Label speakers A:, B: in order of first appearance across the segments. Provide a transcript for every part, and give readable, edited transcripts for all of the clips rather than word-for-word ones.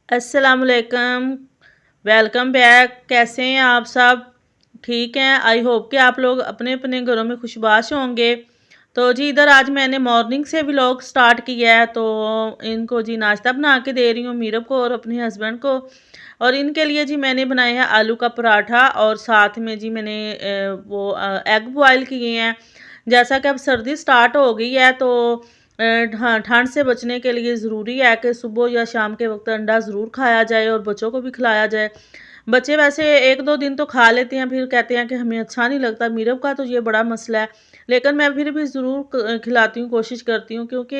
A: अस्सलामुअलैकुम। Welcome back. कैसे हैं आप सब? ठीक हैं। आई होप कि आप लोग अपने अपने घरों में खुशबाश होंगे। तो जी इधर आज मैंने मॉर्निंग से व्लॉग स्टार्ट किया है। तो इनको जी नाश्ता बना के दे रही हूँ, मीरब को और अपने हस्बैंड को। और इनके लिए जी मैंने बनाया है आलू का पराठा, और साथ में जी मैंने वो एग बॉयल किए हैं। जैसा कि अब सर्दी स्टार्ट हो गई है, तो हाँ, ठंड से बचने के लिए ज़रूरी है कि सुबह या शाम के वक्त अंडा ज़रूर खाया जाए और बच्चों को भी खिलाया जाए। बच्चे वैसे 1-2 दिन तो खा लेते हैं, फिर कहते हैं कि हमें अच्छा नहीं लगता। मीरब का तो ये बड़ा मसला है, लेकिन मैं फिर भी ज़रूर खिलाती हूँ, कोशिश करती हूँ, क्योंकि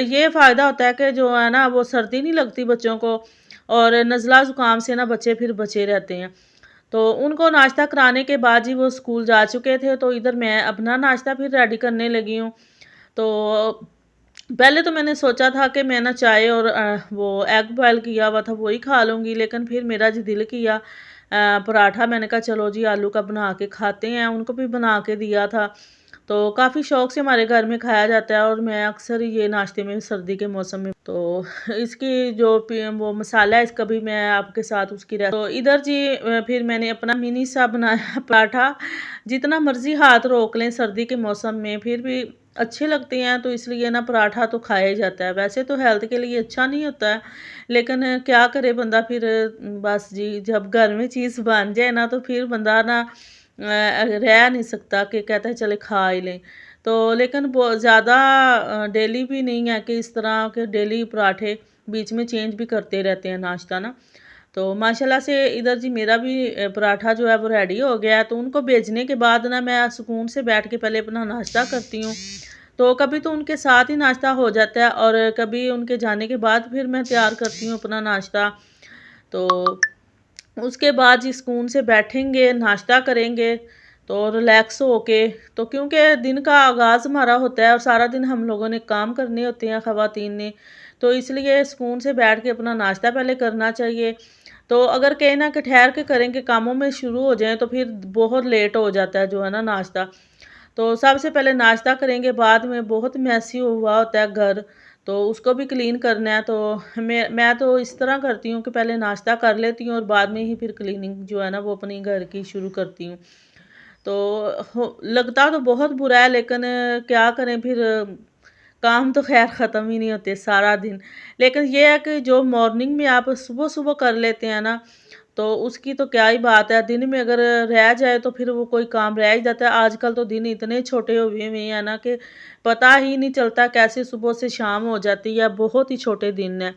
A: ये फ़ायदा होता है कि जो है ना, वो सर्दी नहीं लगती बच्चों को, और नज़ला ज़ुकाम से ना बच्चे फिर बचे रहते हैं। तो उनको नाश्ता कराने के बाद जी वो स्कूल जा चुके थे, तो इधर मैं अपना नाश्ता फिर रेडी करने लगी हूँ। तो पहले तो मैंने सोचा था कि मैं ना चाय और वो एग बॉयल किया हुआ था वही खा लूँगी, लेकिन फिर मेरा जी दिल किया पराठा। मैंने कहा चलो जी आलू का बना के खाते हैं, उनको भी बना के दिया था। तो काफ़ी शौक से हमारे घर में खाया जाता है, और मैं अक्सर ये नाश्ते में सर्दी के मौसम में तो इसकी जो वो मसाला है इसका भी मैं आपके साथ उसकी तो इधर जी फिर मैंने अपना मिनी सा बनाया पराठा। जितना मर्जी हाथ रोक लें सर्दी के मौसम में, फिर भी अच्छे लगते हैं, तो इसलिए ना पराठा तो खाया ही जाता है। वैसे तो हेल्थ के लिए अच्छा नहीं होता है, लेकिन क्या करे बंदा फिर। बस जी जब घर में चीज़ बन जाए ना, तो फिर बंदा ना रह नहीं सकता कि कहता है चले खा ही लें। तो लेकिन बहुत ज़्यादा डेली भी नहीं है कि इस तरह के डेली पराठे, बीच में चेंज भी करते रहते हैं नाश्ता ना। तो माशाल्लाह से इधर जी मेरा भी पराठा जो है वो रेडी हो गया है। तो उनको भेजने के बाद ना मैं सुकून से बैठ के पहले अपना नाश्ता करती हूँ। तो कभी तो उनके साथ ही नाश्ता हो जाता है, और कभी उनके जाने के बाद फिर मैं तैयार करती हूँ अपना नाश्ता। तो उसके बाद जी सुकून से बैठेंगे, नाश्ता करेंगे, तो रिलैक्स होके। तो क्योंकि दिन का आगाज़ हमारा होता है और सारा दिन हम लोगों ने काम करने होते हैं ख़वातीन ने, तो इसलिए सुकून से बैठ के अपना नाश्ता पहले करना चाहिए। तो अगर कहें ना कि ठहर के करेंगे, कामों में शुरू हो जाएँ, तो फिर बहुत लेट हो जाता है जो है ना नाश्ता। तो सबसे पहले नाश्ता करेंगे, बाद में बहुत मैसी हुआ होता है घर, तो उसको भी क्लीन करना है। तो मैं तो इस तरह करती हूँ कि पहले नाश्ता कर लेती हूँ और बाद में ही फिर क्लीनिंग जो है ना वो अपनी घर की शुरू करती हूँ। तो लगता तो बहुत बुरा है, लेकिन क्या करें फिर। काम तो खैर ख़त्म ही नहीं होते सारा दिन। लेकिन ये है कि जो मॉर्निंग में आप सुबह सुबह कर लेते हैं ना, तो उसकी तो क्या ही बात है। दिन में अगर रह जाए तो फिर वो कोई काम रह ही जाता है। आजकल तो दिन इतने छोटे हुए हुए हैं ना कि पता ही नहीं चलता कैसे सुबह से शाम हो जाती है। बहुत ही छोटे दिन हैं।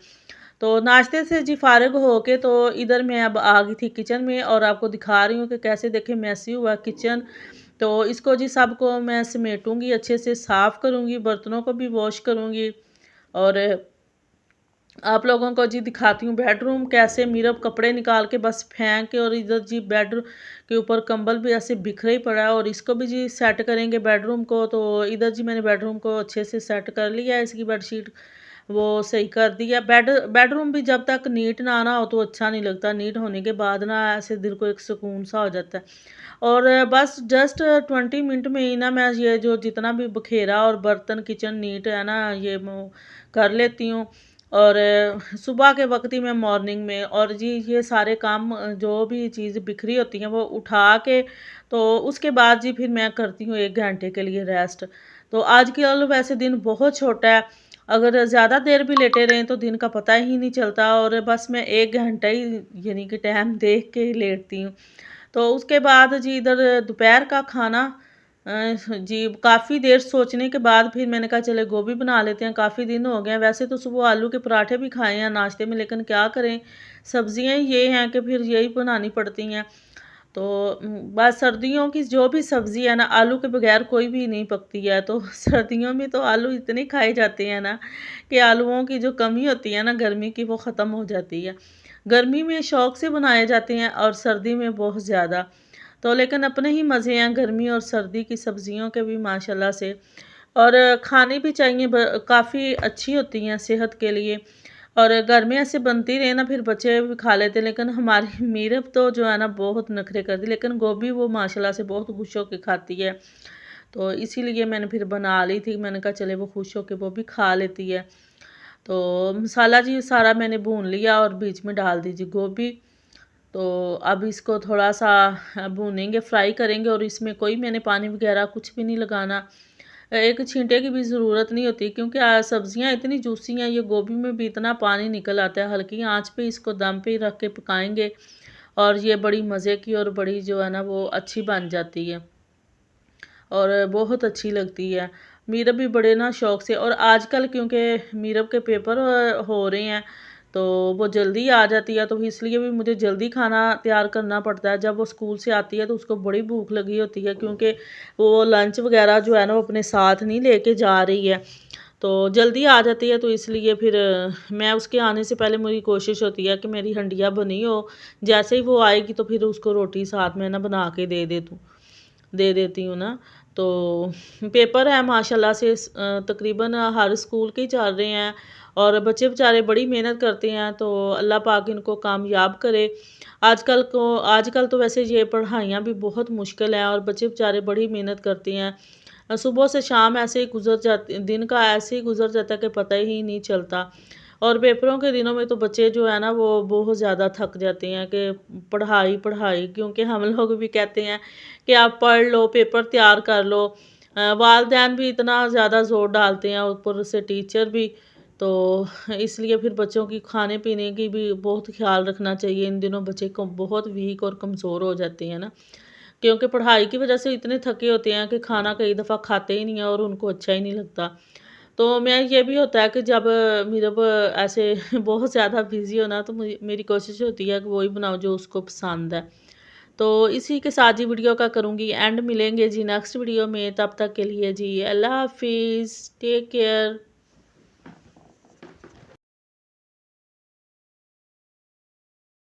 A: तो नाश्ते से जी फ़ारिग होके, तो इधर मैं अब आ गई थी किचन में, और आपको दिखा रही हूँ कि कैसे देखें मैसी हुआ किचन। तो इसको जी सबको मैं समेटूँगी, अच्छे से साफ़ करूँगी, बर्तनों को भी वॉश करूँगी। और आप लोगों को जी दिखाती हूँ बेडरूम कैसे मीरब कपड़े निकाल के बस फेंक के, और इधर जी बेड के ऊपर कंबल भी ऐसे बिखरे ही पड़ा है, और इसको भी जी सेट करेंगे बेडरूम को। तो इधर जी मैंने बेडरूम को अच्छे से सेट कर लिया है, इसकी बेडशीट वो सही कर दिया। बेडरूम भी जब तक नीट ना हो तो अच्छा नहीं लगता। नीट होने के बाद ना ऐसे दिल को एक सुकून सा हो जाता है। और बस जस्ट 20 मिनट में ही ना मैं ये जो जितना भी बखेरा और बर्तन किचन नीट है ना, ये मैं कर लेती हूँ। और सुबह के वक्त ही मैं मॉर्निंग में, और जी ये सारे काम जो भी चीज़ बिखरी होती हैं वो उठा के, तो उसके बाद जी फिर मैं करती हूँ 1 घंटे के लिए रेस्ट। तो आज कल वैसे दिन बहुत छोटा है, अगर ज़्यादा देर भी लेटे रहें तो दिन का पता ही नहीं चलता, और बस मैं 1 घंटा ही यानी कि टाइम देख के ही लेटती हूँ। तो उसके बाद जी इधर दोपहर का खाना जी काफ़ी देर सोचने के बाद फिर मैंने कहा चले गोभी बना लेते हैं, काफ़ी दिन हो गए हैं। वैसे तो सुबह आलू के पराठे भी खाए हैं नाश्ते में, लेकिन क्या करें, सब्जियां ये हैं कि फिर यही बनानी पड़ती हैं। तो बस सर्दियों की जो भी सब्ज़ी है ना, आलू के बगैर कोई भी नहीं पकती है। तो सर्दियों में तो आलू इतने खाए जाते हैं ना कि आलूओं की जो कमी होती है ना गर्मी की, वो ख़त्म हो जाती है। गर्मी में शौक़ से बनाए जाते हैं, और सर्दी में बहुत ज़्यादा। तो लेकिन अपने ही मज़े हैं गर्मी और सर्दी की सब्ज़ियों के भी माशाल्लाह से। और खानी भी चाहिए, काफ़ी अच्छी होती हैं सेहत के लिए। और घर में ऐसे बनती रहे ना, फिर बच्चे भी खा लेते हैं। लेकिन हमारी मीरब तो जो है ना बहुत नखरे करती, लेकिन गोभी वो माशाल्लाह से बहुत खुश होके खाती है। तो इसीलिए मैंने फिर बना ली थी, मैंने कहा चले वो खुश होके वो भी खा लेती है। तो मसाला जी सारा मैंने भून लिया और बीच में डाल दीजिए गोभी। तो अब इसको थोड़ा सा भूनेंगे, फ्राई करेंगे, और इसमें कोई मैंने पानी वगैरह कुछ भी नहीं लगाना। एक छींटे की भी ज़रूरत नहीं होती, क्योंकि सब्जियां इतनी जूसी हैं, ये गोभी में भी इतना पानी निकल आता है। हल्की आंच पे इसको दम पे ही रख के पकाएंगे और ये बड़ी मज़े की और बड़ी जो है ना वो अच्छी बन जाती है और बहुत अच्छी लगती है। मीरब भी बड़े ना शौक़ से, और आजकल क्योंकि मीरब के पेपर हो रहे हैं तो वो जल्दी आ जाती है, तो इसलिए भी मुझे जल्दी खाना तैयार करना पड़ता है। जब वो स्कूल से आती है तो उसको बड़ी भूख लगी होती है, क्योंकि वो लंच वगैरह जो है ना वो अपने साथ नहीं लेके जा रही है, तो जल्दी आ जाती है। तो इसलिए फिर मैं उसके आने से पहले मेरी कोशिश होती है कि मेरी हंडिया बनी हो। जैसे ही वो आएगी तो फिर उसको रोटी साथ में ना बना के दे देती हूँ ना। तो पेपर है माशाल्लाह से, तकरीबन हर स्कूल के ही चल रहे हैं और बच्चे बेचारे बड़ी मेहनत करते हैं, तो अल्लाह पाक इनको कामयाब करे। आजकल तो वैसे ये पढ़ाइयाँ भी बहुत मुश्किल हैं और बच्चे बेचारे बड़ी मेहनत करते हैं। सुबह से शाम ऐसे ही गुजर जाती, दिन का ऐसे ही गुजर जाता है कि पता ही नहीं चलता। और पेपरों के दिनों में तो बच्चे जो है ना वो बहुत ज़्यादा थक जाते हैं कि पढ़ाई पढ़ाई, क्योंकि हम लोग भी कहते हैं कि आप पढ़ लो, पेपर तैयार कर लो। वालदैन भी इतना ज़्यादा ज़ोर डालते हैं, ऊपर से टीचर भी। तो इसलिए फिर बच्चों की खाने पीने की भी बहुत ख्याल रखना चाहिए। इन दिनों बच्चे को बहुत वीक और कमज़ोर हो जाते हैं ना, क्योंकि पढ़ाई की वजह से इतने थके होते हैं कि खाना कई दफ़ा खाते ही नहीं हैं और उनको अच्छा ही नहीं लगता। तो मैं ये भी होता है कि जब मतलब ऐसे बहुत ज़्यादा बिज़ी हो ना, तो मुझे मेरी कोशिश होती है कि वही बनाऊँ जो उसको पसंद है। तो इसी के साथ जी वीडियो का करूँगी एंड। मिलेंगे जी नेक्स्ट वीडियो में, तब तक के लिए जी अल्लाह हाफ़िज़, टेक केयर।